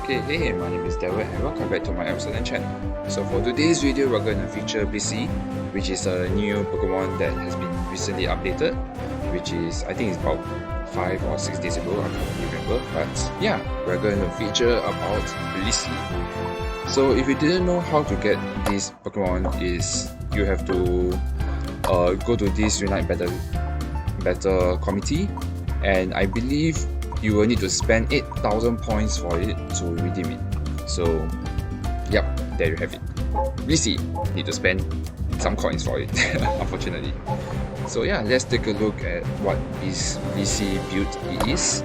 Okay, hey, my name is David and welcome back to my excellent channel. So for today's video, we're going to feature Blissey, which is a new Pokemon that has been recently updated, which is, I think it's about 5 or 6 days ago, I can't really remember, but yeah, we're going to feature about Blissey. So if you didn't know how to get this Pokemon, is you have to go to this Unite Battle committee, and I believe you will need to spend 8,000 points for it to redeem it. So, yep, there you have it. Blissey, need to spend some coins for it, unfortunately. So yeah, let's take a look at what this Blissey build is.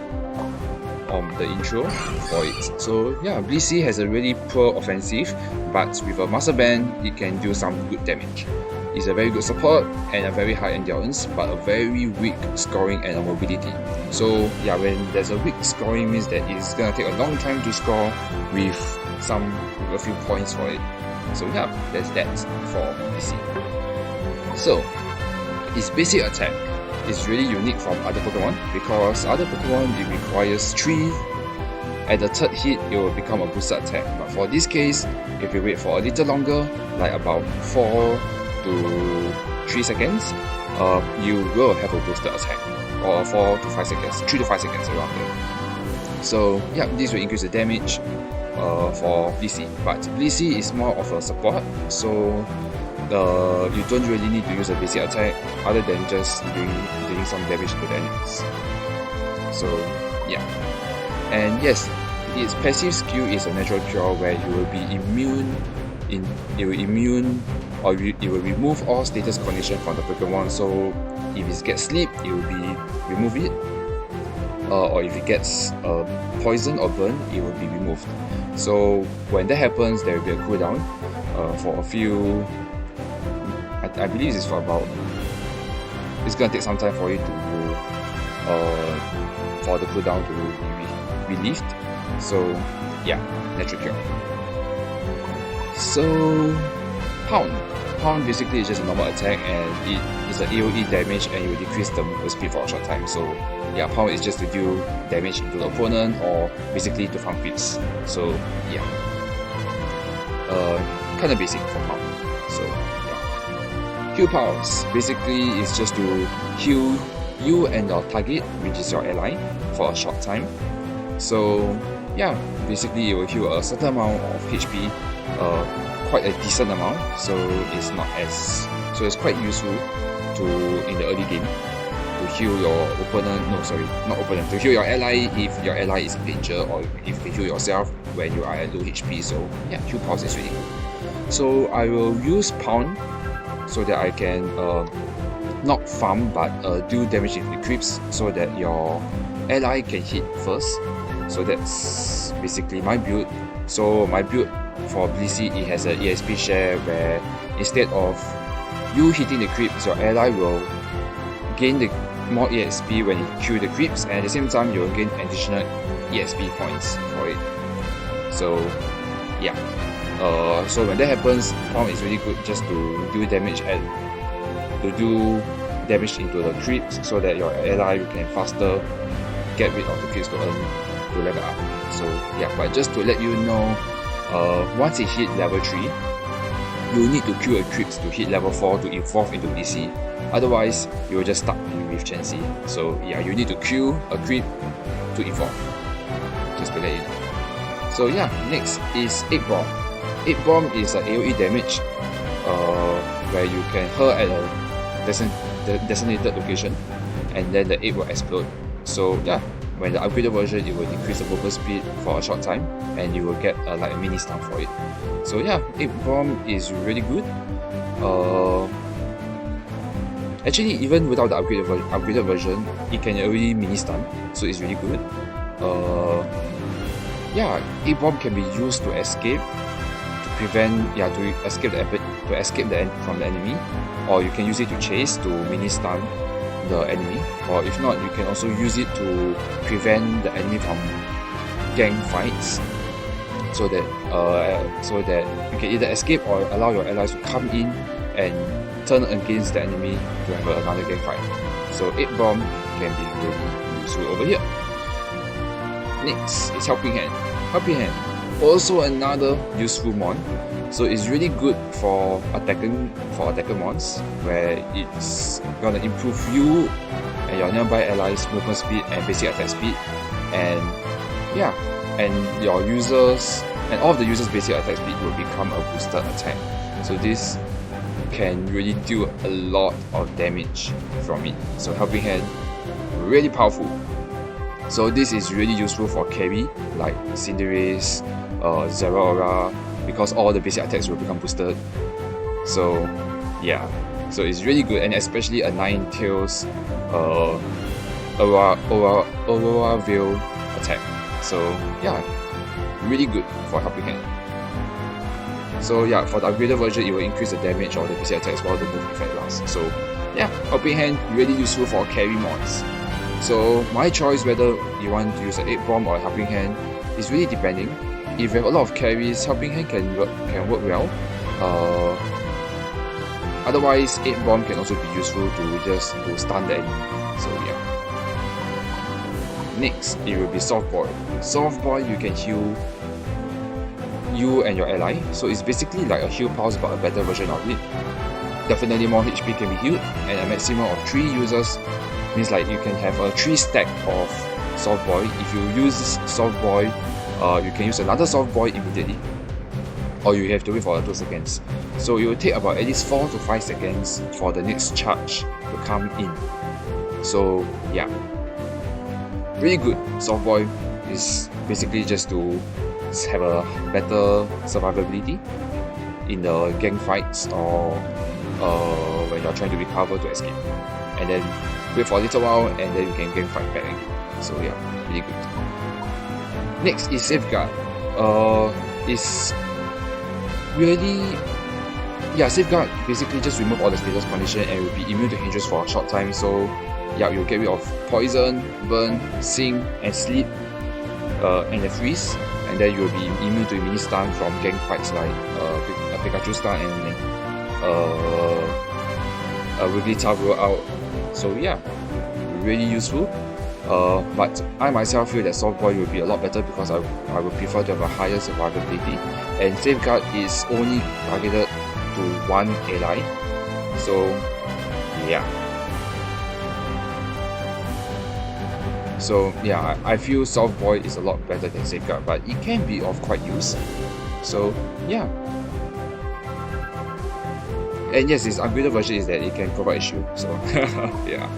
The intro for it. So yeah, Blissey has a really poor offensive, but with a Master Band, it can do some good damage. It's a very good support and a very high endurance, but a very weak scoring and a mobility. So yeah, when there's a weak scoring, means that it's gonna take a long time to score with a few points for it. So yeah, that's that for Blissey. So its basic attack is really unique from other Pokemon, because other Pokemon it requires 3. At the third hit, it will become a boosted attack. But for this case, if you wait for a little longer, like about 4 to 3 seconds, you will have a boosted attack, or 4 to 5 seconds, 3 to 5 seconds around there. So yeah, this will increase the damage for Blissey. But Blissey is more of a support, so you don't really need to use a basic attack other than just doing some damage to the enemies. So yeah, and yes, its passive skill is a natural cure where you will be immune. It will remove all status condition from the Pokemon. So if it gets sleep, it will remove it, or if it gets poison or burn, it will be removed. So when that happens, there will be a cooldown for a few. I believe it's for about. It's gonna take some time for it to for the cooldown to be relieved. So yeah, natural cure. So Pound basically is just a normal attack, and it is an AoE damage, and you will decrease the movement speed for a short time. So yeah, Pound is just to deal damage into the opponent, or basically to farm creeps. So yeah, kinda basic for Pound. So heal powers basically is just to heal you and your target, which is your ally, for a short time. So yeah, basically it will heal a certain amount of HP, quite a decent amount. So it's quite useful in the early game to heal your opponent. No, sorry, not opponent. To heal your ally if your ally is in danger, or if you heal yourself when you are at low HP. So yeah, heal powers is really good. So I will use Pound so that I can not farm but do damage with the creeps, so that your ally can hit first. So that's basically my build. So my build for Blissey, it has an EXP share where instead of you hitting the creeps, your ally will gain the more EXP when you kill the creeps, and at the same time you will gain additional EXP points for it. So yeah. So when that happens, Pound is really good just to do damage into the creeps, so that your ally can faster get rid of the creeps to level up. So yeah, but just to let you know, once it hit level 3, you need to kill a creeps to hit level 4 to evolve into Blissey. Otherwise, you will just stuck with Chansey. So yeah, you need to kill a creep to evolve. Just to let you know. So yeah, next is Egg Bomb. Egg Bomb is an AoE damage where you can hurl at a designated location, and then the egg will explode. So yeah, when the upgraded version, it will decrease the movement speed for a short time, and you will get like a mini stun for it. So yeah, Egg Bomb is really good. Actually, even without the upgraded version, it can already mini stun, so it's really good. Yeah, Egg Bomb can be used to escape, to escape from the enemy, or you can use it to chase to mini stun the enemy, or if not, you can also use it to prevent the enemy from gang fights, so that you can either escape or allow your allies to come in and turn against the enemy to have another gang fight. So Egg Bomb can be really useful over here. Next is Helping Hand. Helping Hand also another useful mon. So it's really good for attacking mons, where it's gonna improve you and your nearby allies' movement speed and basic attack speed, and yeah, and your users and all of the users' basic attack speed will become a boosted attack. So this can really do a lot of damage from it. So helping hand, really powerful. So this is really useful for carry like Cinderace, Zeraora, because all the basic attacks will become boosted. So yeah, so it's really good, and especially a Ninetales Aurora Veil attack. So yeah, really good for helping hand. So yeah, for the upgraded version, it will increase the damage of the basic attacks while the move effect lasts. So yeah, helping hand really useful for carry mods. So my choice whether you want to use an 8 bomb or a helping hand is really depending. If you have a lot of carries, helping hand can work well. Otherwise, 8 bomb can also be useful to stun the enemy. So yeah. Next, it will be soft boil. Soft boil, you can heal you and your ally. So it's basically like a heal pulse but a better version of it. Definitely more HP can be healed, and a maximum of 3 users means like you can have a 3 stack of soft boil. If you use soft boil, you can use another soft boil immediately, or you have to wait for 2 seconds. So it will take about at least 4 to 5 seconds for the next charge to come in. So yeah, really good. Soft boil is basically just to have a better survivability in the gang fights, or when you're trying to recover to escape, and then wait for a little while and then you can gang fight back again. So yeah, really good. Next is safeguard. Is really, yeah, safeguard basically just remove all the status condition and will be immune to injuries for a short time. So yeah, you'll get rid of poison, burn, sing, and sleep, and the freeze, and then you'll be immune to mini stun from gang fights like a Pikachu stun and a Wigglytuff roll out. So yeah, really useful. But I myself feel that soft boil will be a lot better because I would prefer to have a higher survivability, and safeguard is only targeted to one ally. So yeah. So yeah, I feel soft boil is a lot better than safeguard, but it can be of quite use. So yeah. And yes, its upgraded version is that it can provide shield. So yeah.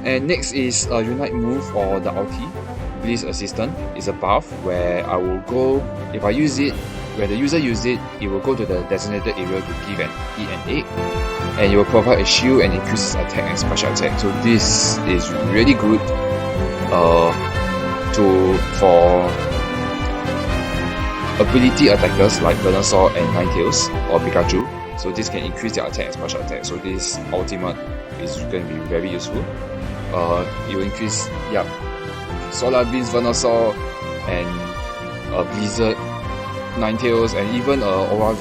And next is a Unite move, or the ulti, Bliss Assistant. It's a buff where I will go, if I use it, when the user uses it, it will go to the designated area to give and eat an egg, and it will provide a shield and increases attack and special attack. So this is really good for ability attackers like Venusaur and Ninetales or Pikachu. So this can increase their attack and special attack. So this ultimate is going to be very useful. It will increase, Solar Beams, Venusaur, and Blizzard, Ninetales, and even Aurora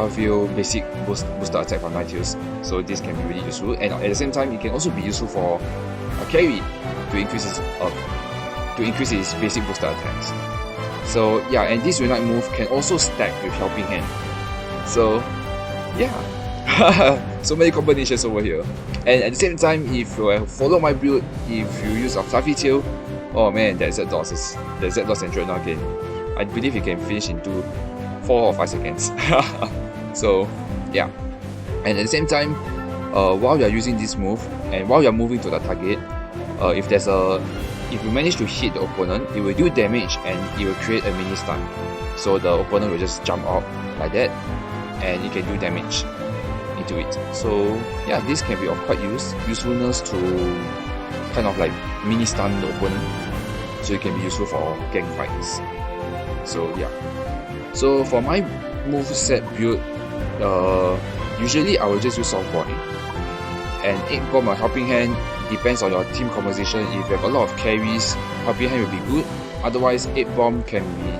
Veil basic booster attack from Ninetales. So this can be really useful, and at the same time, it can also be useful for a carry to increase its basic booster attacks. So yeah, and this Unite move can also stack with Helping Hand. So yeah. So many combinations over here, and at the same time, if you follow my build, if you use a Fluffy Tail, oh man, that Z-Dots and Dreadnought game, I believe you can finish in 4 or 5 seconds. So yeah, and at the same time, while you are using this move and while you are moving to the target, if you manage to hit the opponent, it will do damage and it will create a mini stun. So the opponent will just jump out like that, and it can do damage into it. So yeah, this can be of quite usefulness to kind of like mini stun the opponent. So it can be useful for gang fights. So yeah. So for my moveset build, usually I will just use soft boil. And 8 bomb or helping hand, it depends on your team composition. If you have a lot of carries, helping hand will be good. Otherwise, 8 bomb can be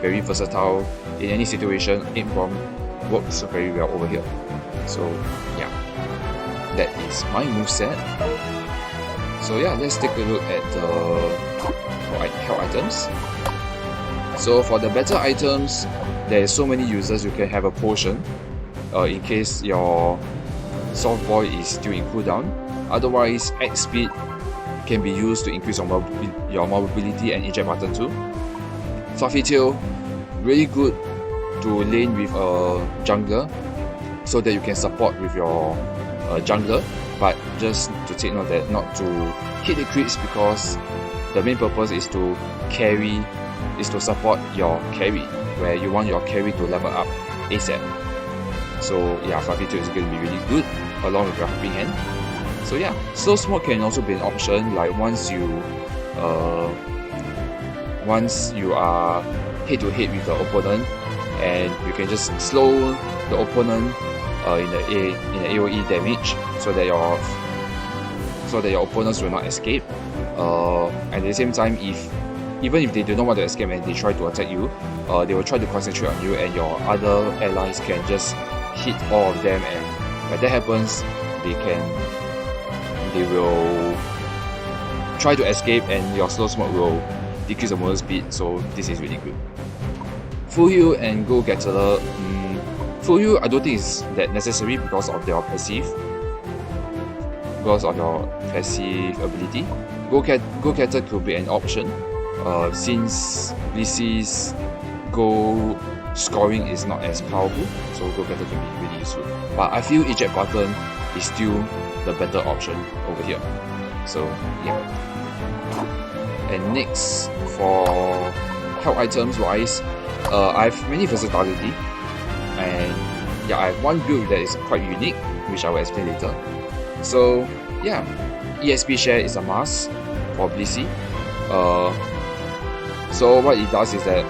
very versatile in any situation. 8 bomb works very well over here. So yeah, that is my moveset. So yeah, let's take a look at the health items. So for the better items, there are so many uses. You can have a potion in case your soft boy is still in cooldown. Otherwise, X speed can be used to increase your mobility and eject button too. Fluffy tail, really good to lane with a jungler so that you can support with your jungler, but just to take note that not to hit the creeps, because the main purpose is to support your carry, where you want your carry to level up ASAP. So yeah, Fluffy tail is going to be really good along with your helping hand. So yeah, slow smoke can also be an option, like once you are head to head with the opponent, and you can just slow the opponent in the AoE damage so that your opponents will not escape. And at the same time, even if they do not want to escape and they try to attack you, they will try to concentrate on you, and your other allies can just hit all of them, and when that happens, they will try to escape, and your slow smoke will decrease the movement speed. So this is really good. Full heal and go getter. Full heal I don't think is that necessary because of your passive ability. Go getter could be an option since Blissey's go scoring is not as powerful, so go getter can be really useful. But I feel eject button is still the better option over here. So yeah. And next, for health items wise, I have many versatility, and yeah, I have one build that is quite unique, which I will explain later. So yeah, ESP share is a must for Blissey. So what it does is that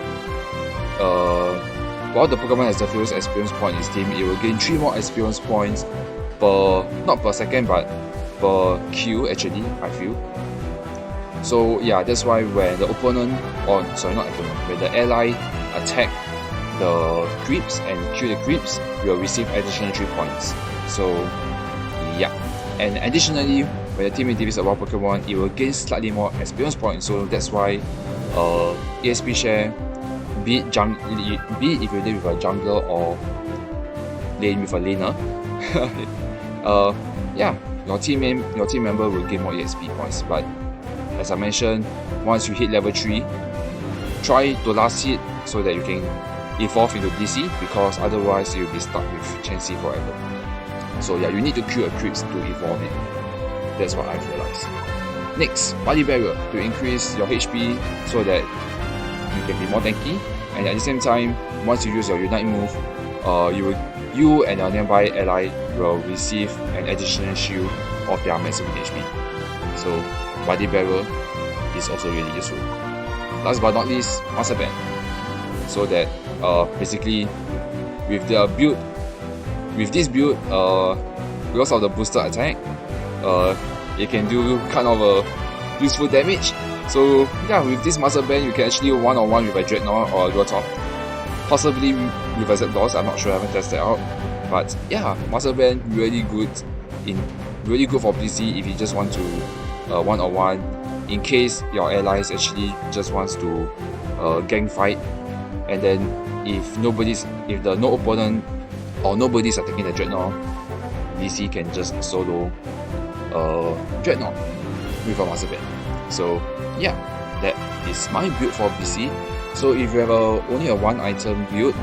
while the Pokemon has the fewest experience point in its team, it will gain 3 more experience points not per second, but per kill actually, I feel. So yeah, that's why when the opponent, when the ally attack the creeps and kill the creeps, you will receive additional 3 points. So yeah, and additionally, when the teammate defeats a wild Pokemon, it will gain slightly more experience points. So that's why ESP share, be it if you lane with a jungler or lane with a laner, yeah, your team member will gain more EXP points. But as I mentioned, once you hit level 3, try to last hit so that you can evolve into Blissey, because otherwise you'll be stuck with Chansey forever. So yeah, you need to kill a creeps to evolve it. That's what I've realized. Next, buddybarrier, to increase your HP so that you can be more tanky, and at the same time, once you use your Unite move, you and your nearby ally will receive an additional shield of their maximum HP. So buddybarrier is also really useful. Last but not least, master band. So that basically with this build, because of the boosted attack, it can do kind of a useful damage. So yeah, with this master band, you can actually one-on-one with a Dreadnought or a Rotom, possibly with a Zapdos. I'm not sure, I haven't tested out. But yeah, master band really good for Blissey if you just want to one-on-one, in case your allies actually just wants to gang fight, and then if no opponent or nobody's attacking the Dreadnought, Blissey can just solo Dreadnought with a master band. So yeah, that is my build for Blissey. So if you have only a one item build,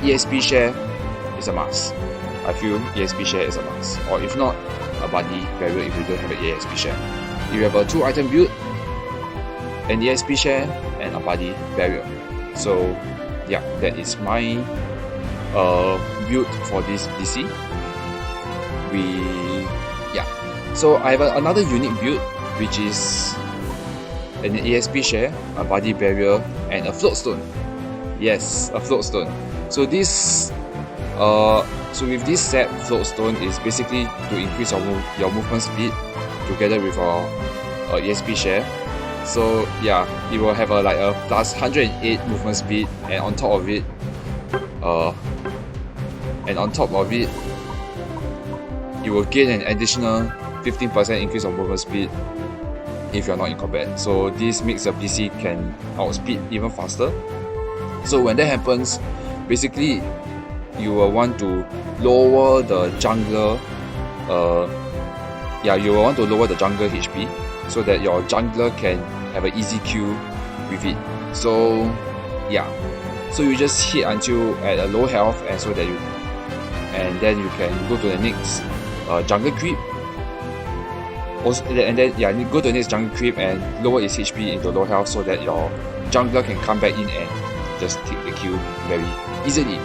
ESP share is a must. I feel ESP share is a must. Or if not, a buddybarrier if you don't have an ESP share. If you have a 2 item build, an ESP share and a buddybarrier. So yeah, that is my build for this Blissey. So I have another unique build, which is an ESP share, a buddybarrier, and a floatstone. Yes, a floatstone. So with this set, floatstone is basically to increase your movement speed together with your ESP share. So yeah, it will have a plus 108 movement speed, and on top of it, you will gain an additional 15% increase of movement speed if you're not in combat. So this makes your Blissey can outspeed even faster. So when that happens, basically you will want to lower the jungler you will want to lower the jungler HP so that your jungler can have an easy kill with it. So yeah, so you just hit until at a low health, and so that then you can go to the next jungle creep. Also, and then go to the next jungle creep and lower its HP into low health so that your jungler can come back in and just take the kill very easily.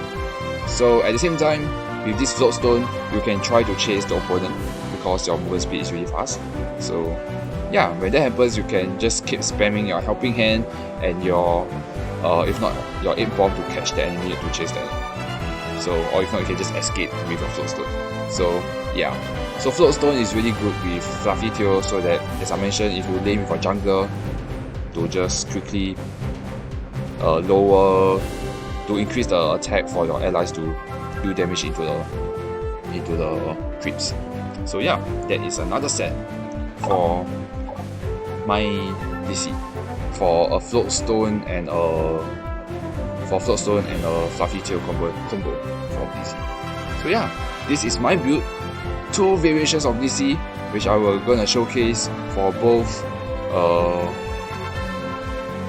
So at the same time, with this floatstone, you can try to chase the opponent because your movement speed is really fast. So yeah, when that happens, you can just keep spamming your helping hand and your if not your 8 bomb to catch the enemy to chase them. So, or if not, you can just escape with your floatstone. So yeah, so floatstone is really good with Fluffy Tail, so that, as I mentioned, if you lane with a jungler, to just quickly to increase the attack for your allies to do damage into the creeps. So yeah, that is another set for my Blissey, for a floatstone and a Fluffy Tail combo for Blissey. So yeah, this is my build. 2 variations of Blissey, which I will gonna showcase for both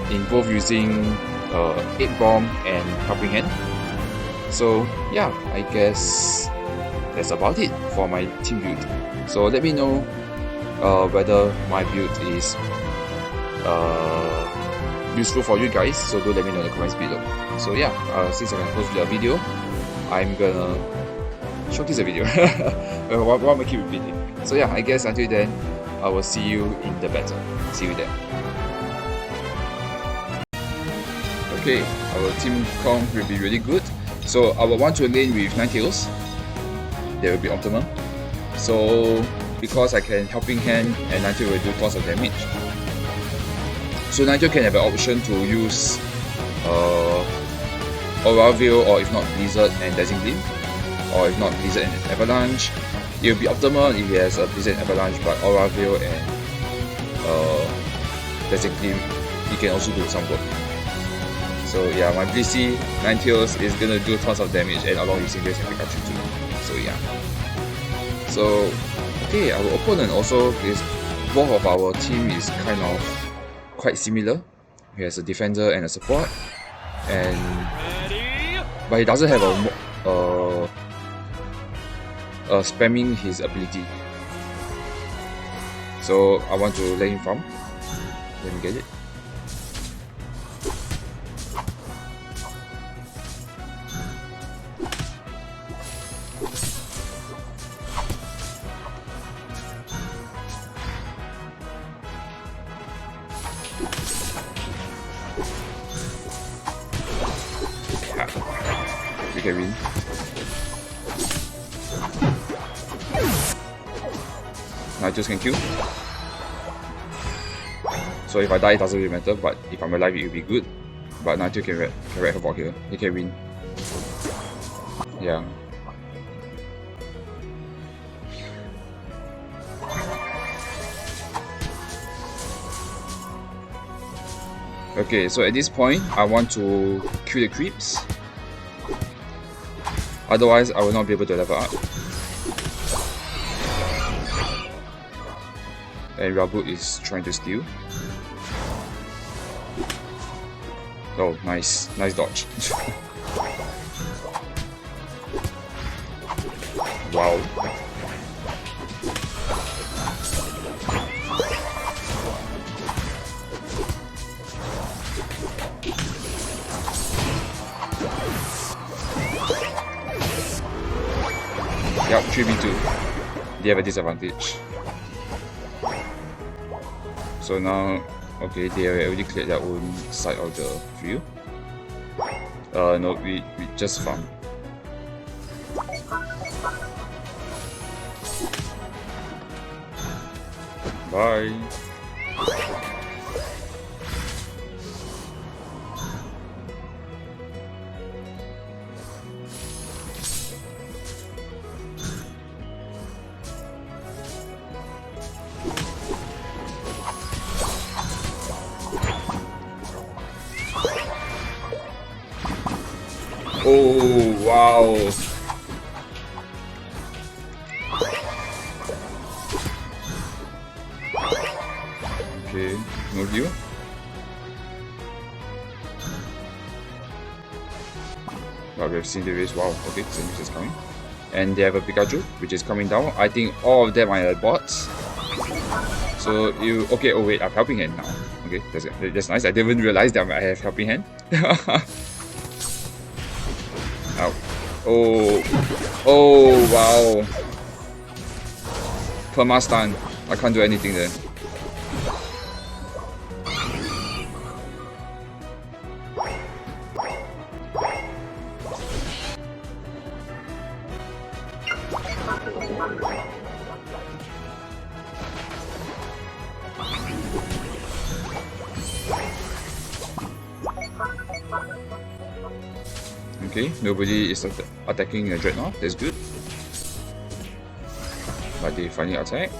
in both using 8 bomb and helping hand. So yeah, I guess that's about it for my team build. So let me know whether my build is useful for you guys, so do let me know in the comments below. So yeah, since I can post a video, I'm gonna showcase a video. Why am I keep repeating? So yeah, I guess until then, I will see you in the battle. See you there. Okay, our team comp will be really good. So I will want to lane with Ninetales. That will be optimal. So because I can helping hand and Ninetales will do tons of damage. So Ninetales can have an option to use Aura Veil, or if not Blizzard and Dazzling Gleam, or if not Blizzard and Avalanche. It will be optimal if he has a Blizzard and Avalanche, but Aura Veil and Dazzling Gleam, he can also do some work. So yeah, my Blissey Ninetales is gonna do tons of damage, and along with Singers and Pikachu too. So yeah. So okay, our opponent also is, both of our team is kind of quite similar. He has a defender and a support, but he doesn't have a spamming his ability. So I want to let him farm. Let me get it. We can win. Ninetales can kill. So if I die, it doesn't really matter, but if I'm alive, it will be good. But Ninetales can wreck Havoc here. He can win. Yeah. Okay, so at this point, I want to kill the creeps. Otherwise, I will not be able to level up. And Rabu is trying to steal. Oh, nice dodge. Wow. Yup, 3v2. They have a disadvantage. So now, okay, they already cleared their own side of the field. No, we just farm. Bye. Oh, wow. Okay, no view. But we have seen the race. Wow, okay, Gimmicks is coming. And they have a Pikachu, which is coming down. I think all of them are bots. So you... Okay, oh wait, I have Helping Hand now. Okay, that's nice. I didn't even realize that I have Helping Hand. Ow. Oh. Oh, wow. Perma-stun. I can't do anything there. Okay, nobody is attacking the Dreadnought, that's good. But they finally attack.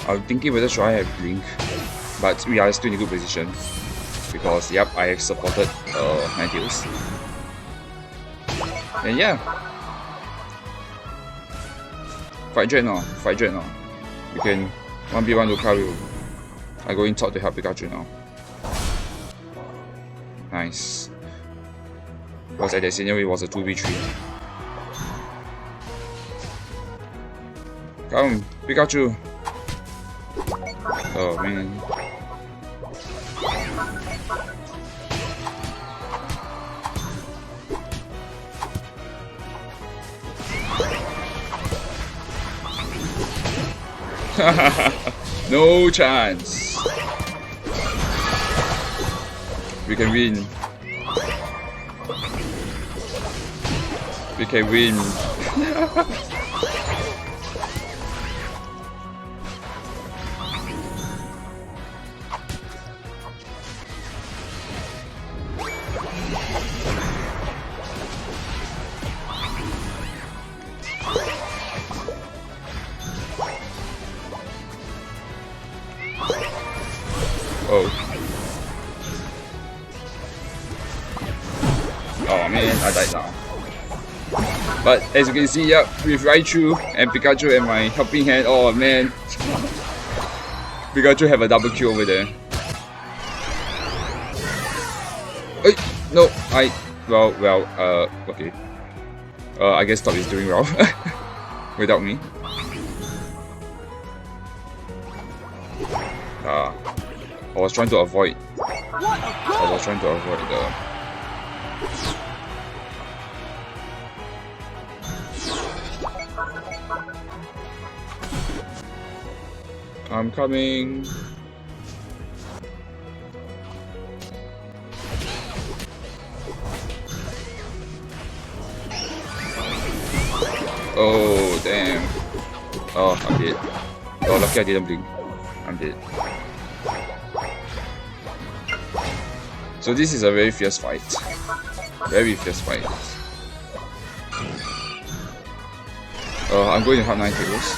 I'm thinking whether should I have Blink, but we are still in a good position. Because, yep, I have supported Ninetales. And yeah. Fight Dreadnought. We can 1v1 Lucario. I go in top to help Pikachu now. Nice. Because at that scenario it was a 2v3. Come, Pikachu! Oh man. No chance. We can win. We can win. Oh. Oh man, I died now. But as you can see, yep, with Raichu and Pikachu and my Helping Hand, oh man. Pikachu have a double kill over there. Hey, no, okay. I guess Top is doing well without me. I was trying to avoid the... I'm coming. Oh damn. Oh, I'm dead. Oh, lucky I didn't blink. I'm dead. So this is a very fierce fight. Very fierce fight. I'm going to have Ninetales.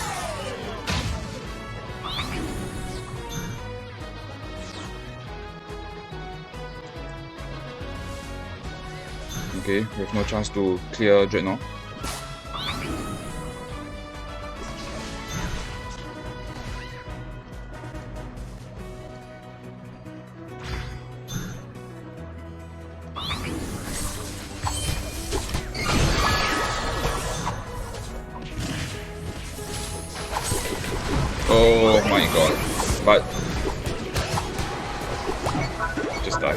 Okay, we have no chance to clear Dreadnought. Oh my god. But just die.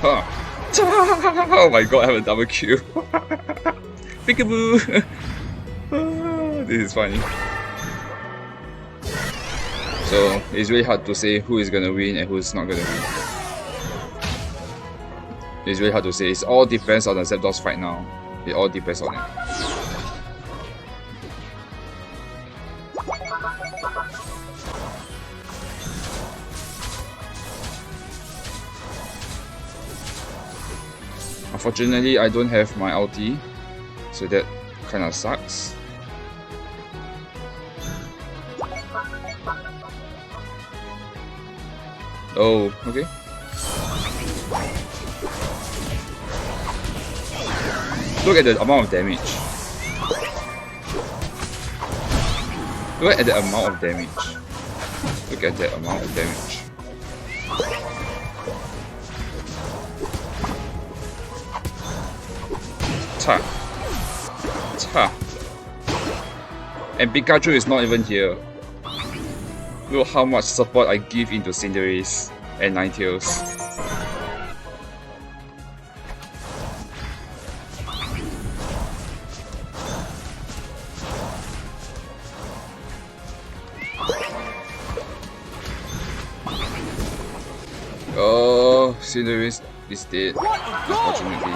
Huh. Oh my god, I have a double kill. Peekaboo! This is funny. So it's really hard to say who is gonna win and who's not gonna win. It's really hard to say. It all depends on the Zapdos fight now. It all depends on it. Unfortunately, I don't have my ulti, so that kind of sucks. Oh, okay. Look at the amount of damage. Look at the amount of damage. Look at that amount of damage. Ta. Ta. And Pikachu is not even here. Look how much support I give into Cinderace and Ninetales. Oh, Cinderace is dead, unfortunately.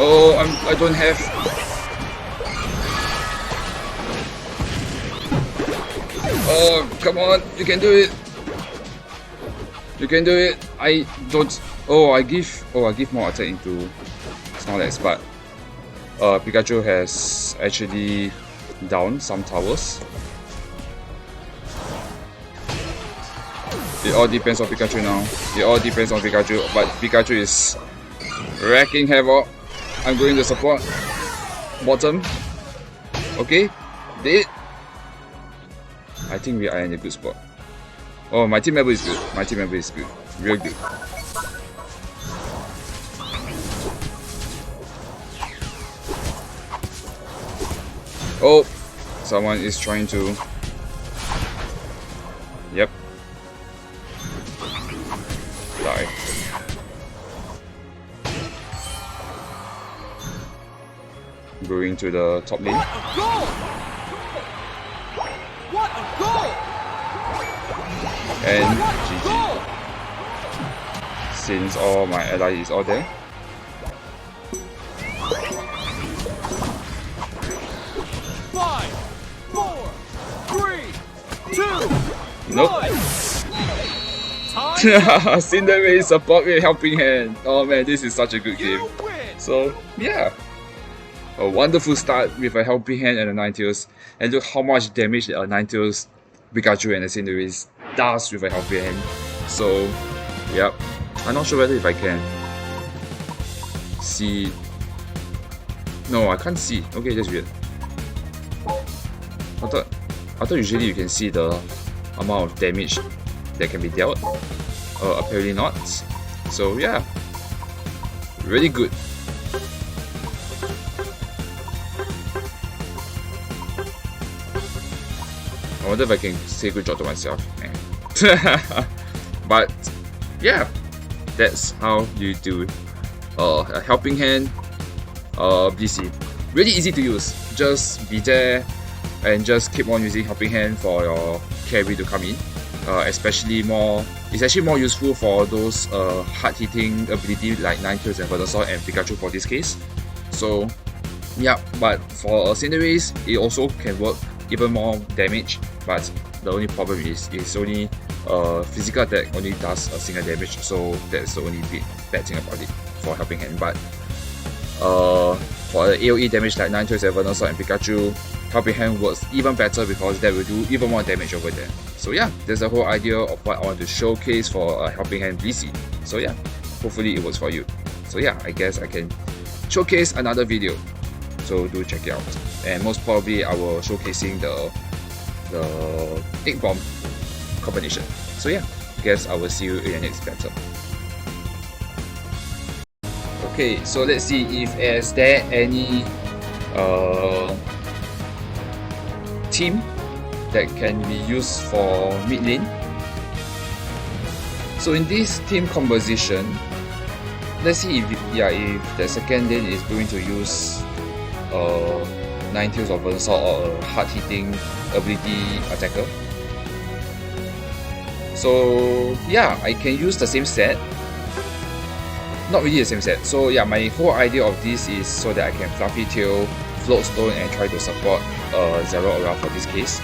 Oh, I don't have. Oh, come on, you can do it. You can do it. I don't. Oh, I give more attack into Snorlax, but Pikachu has actually downed some towers. It all depends on Pikachu now. It all depends on Pikachu, but Pikachu is wrecking havoc. I'm going to support bottom. Okay, dead. I think we are in a good spot. Oh, my team member is good. My team member is good. Real good. Oh, someone is trying to. Yep. Die. Going to the top lane. What a goal! And GG. Since all my ally is all there. Five, four, three, two, nope. Cinderace support with helping hand. Oh man, this is such a good game. So yeah. A wonderful start with a helping hand and a Ninetales, and look how much damage a Ninetales, Pikachu and a Cinderace does with a helping hand. So, yep. I'm not sure whether if I can see. No, I can't see. Okay, that's weird. I thought usually you can see the amount of damage that can be dealt. Apparently not. So yeah, really good. I wonder if I can say good job to myself. But yeah, that's how you do a helping hand Blissey. Really easy to use. Just be there and just keep on using helping hand for your carry to come in. It's actually more useful for those hard hitting ability like Ninetales and Venusaur and Pikachu for this case. So yeah, but for Cinderace it also can work even more damage, but the only problem is it's only physical attack only does a single damage, so that's the only bad thing about it for helping hand. But for the AoE damage like Ninetales, Venusaur and Pikachu, helping hand works even better because that will do even more damage over there. So yeah, that's the whole idea of what I want to showcase for a helping hand Blissey. So yeah, hopefully it works for you. So yeah, I guess I can showcase another video, so do check it out. And most probably I will showcasing the egg bomb combination. So yeah, I guess I will see you in the next battle. Okay, so let's see if is there any team that can be used for mid lane. So in this team composition, let's see if the second lane is going to use Ninetales or Venusaur or a hard hitting ability attacker. So yeah, I can use the same set not really the same set. So yeah, my whole idea of this is so that I can Fluffy Tail, Floatstone, and try to support Zero Aura for this case.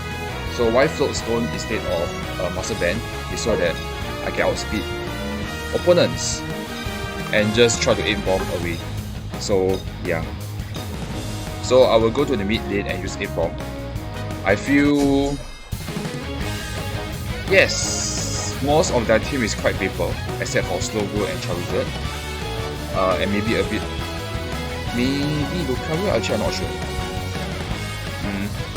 So why Floatstone instead of Muscle Band is so that I can outspeed opponents and just try to aim bomb away. So yeah. So I will go to the mid lane and use aim bomb. I feel yes, most of their team is quite paper, except for Slowbro and Charizard. And maybe a bit, maybe Lucario, actually I'm not sure.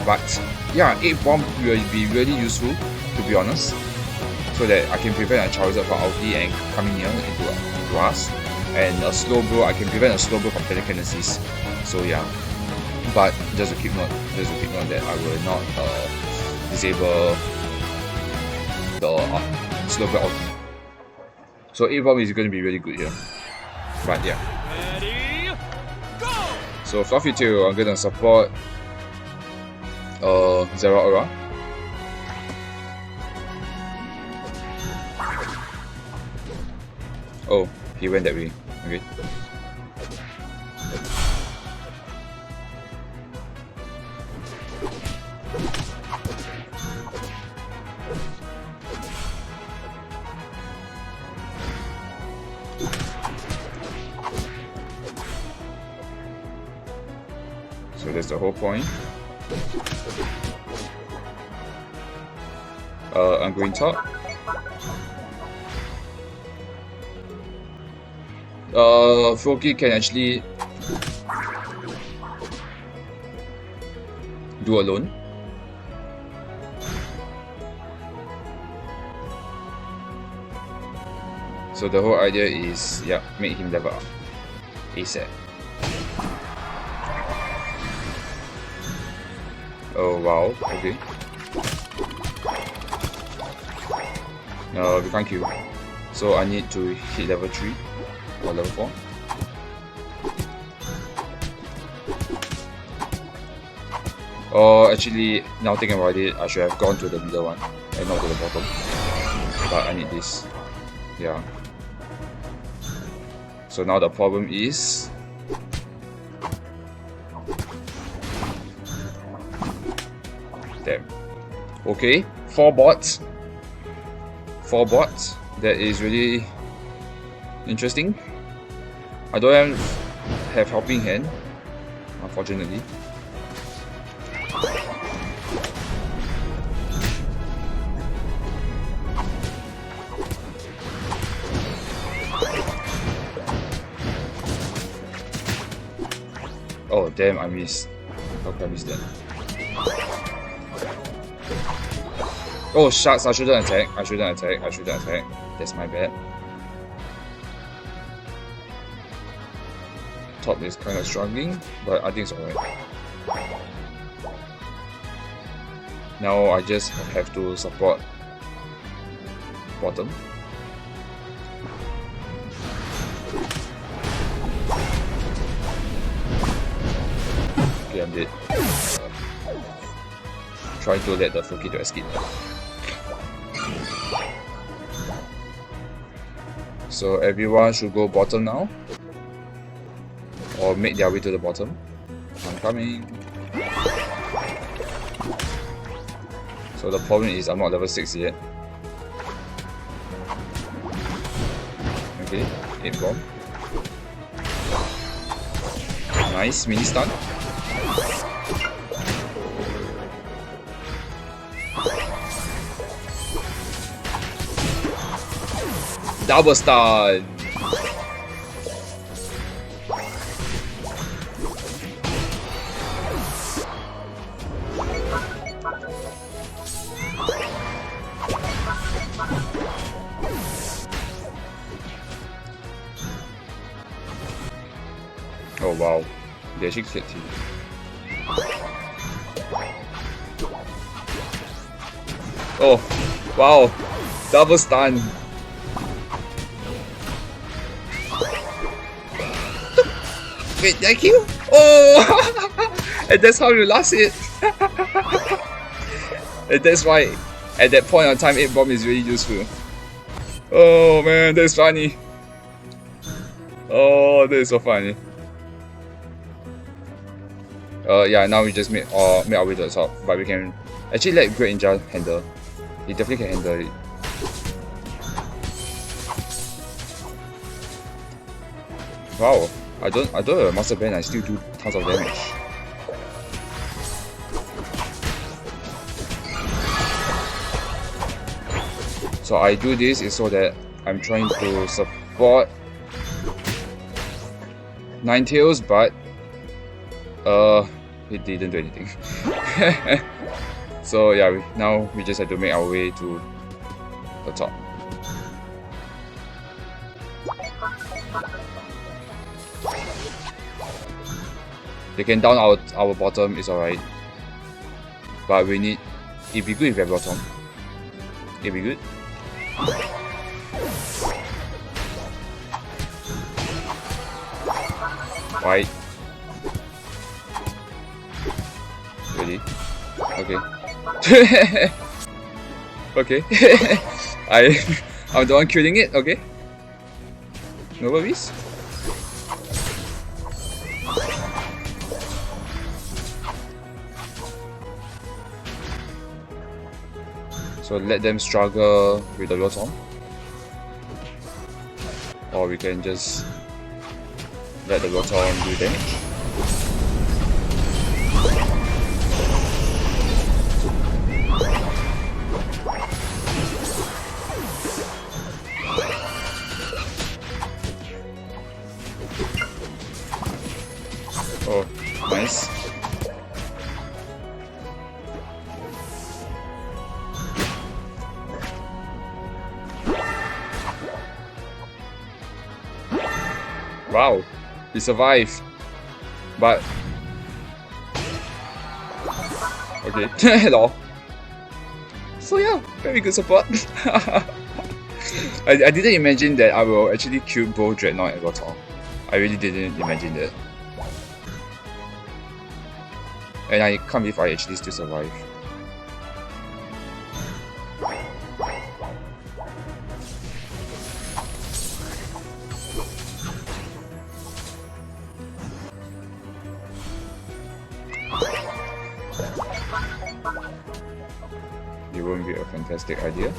But yeah, 8 bomb will be really useful, to be honest, so that I can prevent a Charizard from ulti and coming near into us, and a Slowbro, I can prevent a Slowbro from telekinesis. So yeah, but just a quick note that I will not disable the Slowbro ulti. So 8 bomb is going to be really good here. But yeah. Ready, go! So Fluffy Tail, I'm gonna support Zero Aura. Oh, he went that way. Okay. So that's the whole point. I'm going top. Froakie can actually do alone. So the whole idea is, yeah, make him level up ASAP. Oh wow, okay. No, we can't kill. So I need to hit level 3 or level 4. Or actually, now thinking about it, I should have gone to the middle one and not to the bottom. But I need this. Yeah. So now the problem is, damn. Okay, 4 bots. 4 bots. That is really interesting. I don't have helping hand, unfortunately. Oh damn, I missed. How can I miss that? Oh shucks, I shouldn't attack. That's my bad. Top is kind of struggling, but I think it's alright. Now I just have to support bottom. Okay, I'm dead. Trying to let the Froakie to escape. So everyone should go bottom now, or make their way to the bottom. I'm coming. So the problem is I'm not level 6 yet. Okay, 8 bomb. Nice, mini stun. Double stun! Oh wow, they actually hit him. Oh wow, double stun! Wait, did I kill? Oh! And that's how you last it. And that's why at that point of time 8 bomb is really useful. Oh man, that's funny. Oh, that is so funny. Yeah, now we just make our way to the top, but we can actually let Great Ninja handle. He definitely can handle it. Wow, I don't have a master band. I still do tons of damage. So I do this is so that I'm trying to support Ninetales, but it didn't do anything. So yeah, now we just have to make our way to the top. They can down our bottom, is alright. But we need... It'd be good if we have bottom. It'd be good. Right. Really? Okay. Okay. I'm the one killing it, okay? No worries. So let them struggle with the Rotom. Or we can just let the Rotom do damage. Oh, nice. Wow, he survived. But okay, hello. So yeah, very good support. I didn't imagine that I will actually kill both Dreadnought and Rotom. I really didn't imagine that. And I can't believe I actually still survive. It won't be a fantastic idea.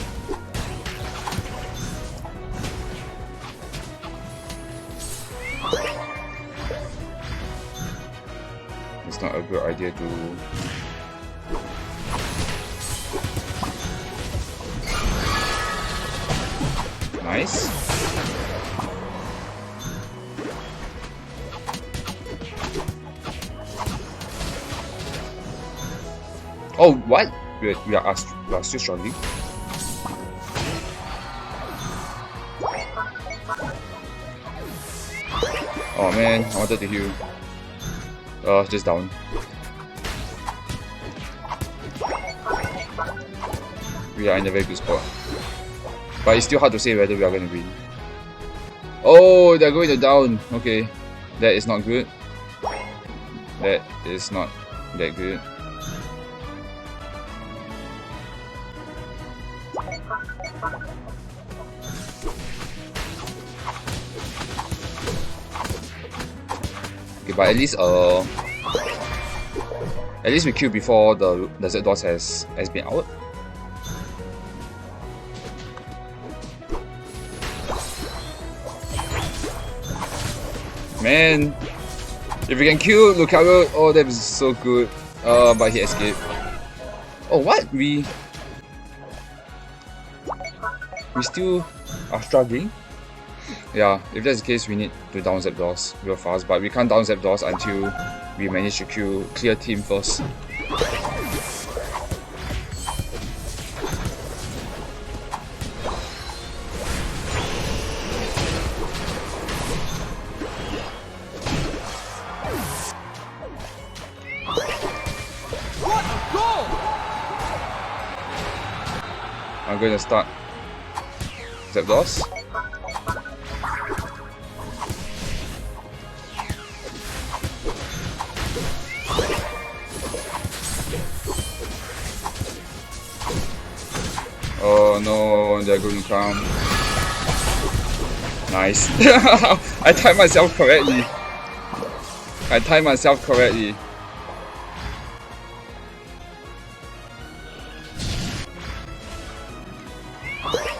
It's not a good idea to... Nice. Oh, what? We are still struggling. Oh man, I wanted to heal. Just down. We are in a very good spot. But it's still hard to say whether we are going to win. Oh, they're going to down. Okay. That is not good. That is not that good. Okay, but at least we killed before the Zapdos has been out. Man, if we can kill Lucario, oh, that is so good. But he escaped. Oh, what? We still are struggling? Yeah, if that's the case, we need to down Zapdos real fast, but we can't down Zapdos until we manage to clear team first. I'm going to start Zapdos. Oh no, they're going to come. Nice. I timed myself correctly.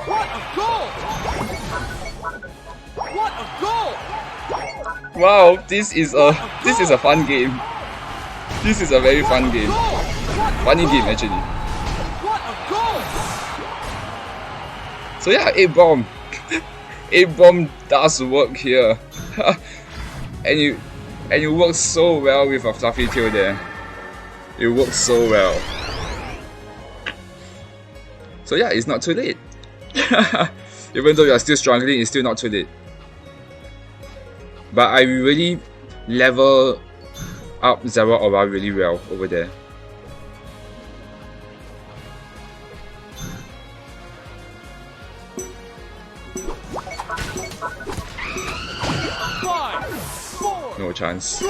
What a goal! What a goal! Wow, this is a fun game. This is a very fun game. Funny game actually. What a goal! So yeah, 8 bomb. 8 bomb does work here. and it works so well with a fluffy tail there. It works so well. So yeah, it's not too late. Even though you are still struggling, it's still not too late. But I really level up Zero Aura really well over there. Five, four, No chance. 3,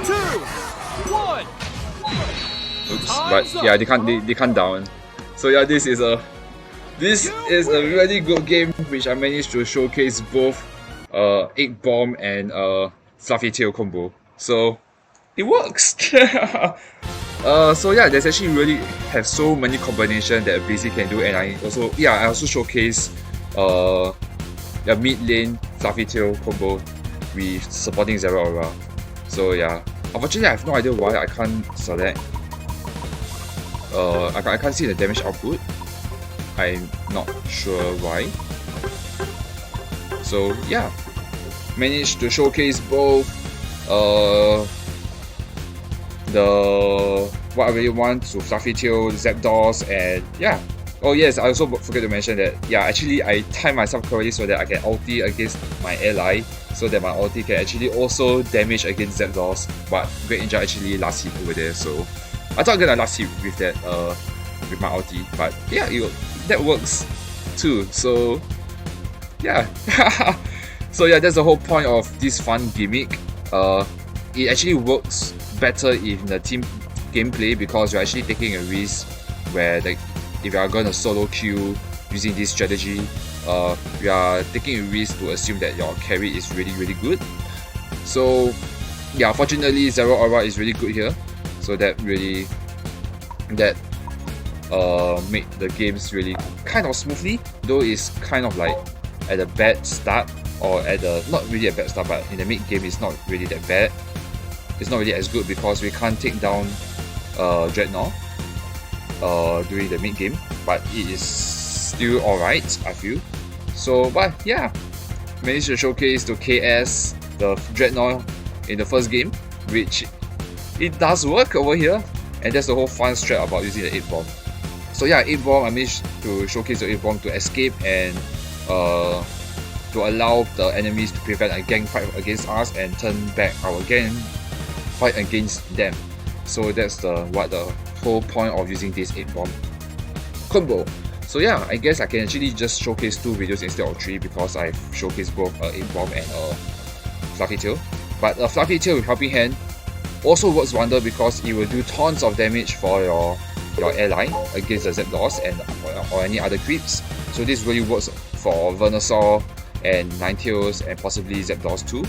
2, 1. Oops, but yeah, they can't down. So yeah, this is a really good game which I managed to showcase both 8 bomb and fluffy tail combo. So it works. So yeah, there's actually really have so many combinations that Blissey can do, and I also showcase the mid lane fluffy tail combo with supporting Zero Aura. So yeah, unfortunately I have no idea why I can't select. I can't see the damage output. I'm not sure why. So yeah, managed to showcase both the what I really want to fluffy tail, Zapdos, and yeah. Oh yes, I also forgot to mention that yeah, actually I timed myself correctly so that I can ulti against my ally, so that my ulti can actually also damage against Zapdos, but Great Ninja actually last hit over there, so I thought I'm gonna last hit with that with my ulti, but yeah, that works too. So yeah. So yeah, that's the whole point of this fun gimmick. It actually works better in the team gameplay because you're actually taking a risk where if you are going to solo queue using this strategy, you are taking a risk to assume that your carry is really good. So yeah, fortunately Zero Aura is really good here, so that make the games really kind of smoothly, though it's kind of like at a bad start, or at a not really a bad start, but in the mid game it's not really that bad. It's not really as good because we can't take down Dreadnought during the mid game, but it is still alright, I feel. So but yeah, managed to showcase to KS the Dreadnought in the first game, which it does work over here, and that's the whole fun strat about using the 8 bomb. So yeah, 8 bomb, I managed to showcase the 8 bomb to escape and to allow the enemies to prevent a gang fight against us and turn back our gang fight against them. So that's the whole point of using this 8 bomb combo. So yeah, I guess I can actually just showcase 2 videos instead of 3 because I've showcased both 8 bomb and fluffy tail. But a fluffy tail with helping hand also works wonder because it will do tons of damage for your ally against the Zapdos and or any other creeps. So this really works for Venusaur and Ninetales and possibly Zapdos too,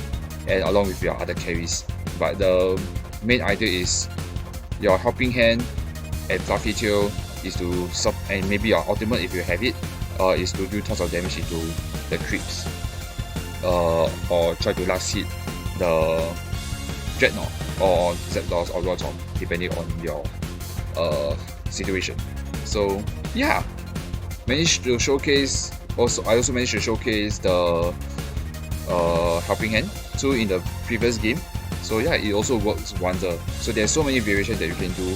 and along with your other carries. But the main idea is your helping hand and fluffy tail is to and maybe your ultimate if you have it is to do tons of damage into the creeps, or try to last hit the Dreadnought or Zapdos or Rotom depending on your situation. So yeah, managed to showcase. I also managed to showcase the helping hand too in the previous game. So yeah, it also works wonder. So there's so many variations that you can do.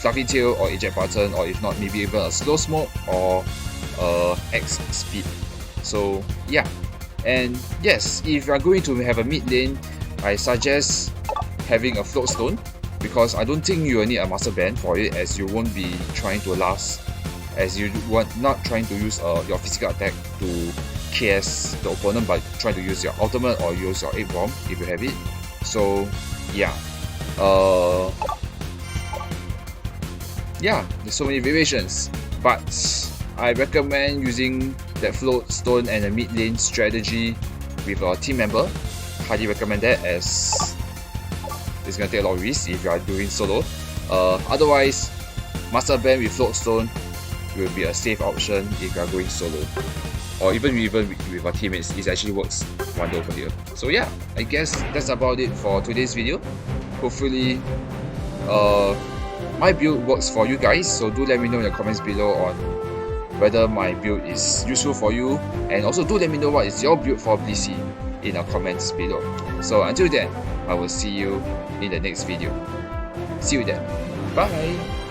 Fluffy tail or eject button, or if not maybe even a slow smoke or X speed. So yeah, and yes, if you are going to have a mid lane, I suggest having a floatstone, because I don't think you will need a master band for it, as you won't be trying to last, as you want not trying to use your physical attack to KS the opponent, but trying to use your ultimate or use your 8 bomb if you have it. So yeah, there's so many variations, but I recommend using that floatstone and a mid lane strategy with a team member. Highly recommend that, as it's gonna take a lot of risks if you are doing solo. Otherwise, Master Band with Floatstone will be a safe option if you are going solo, or even with our teammates. It actually works wonder over here. So yeah, I guess that's about it for today's video. Hopefully my build works for you guys, so do let me know in the comments below on whether my build is useful for you, and also do let me know what is your build for Blissey in the comments below. So until then, I will see you in the next video. See you then. Bye.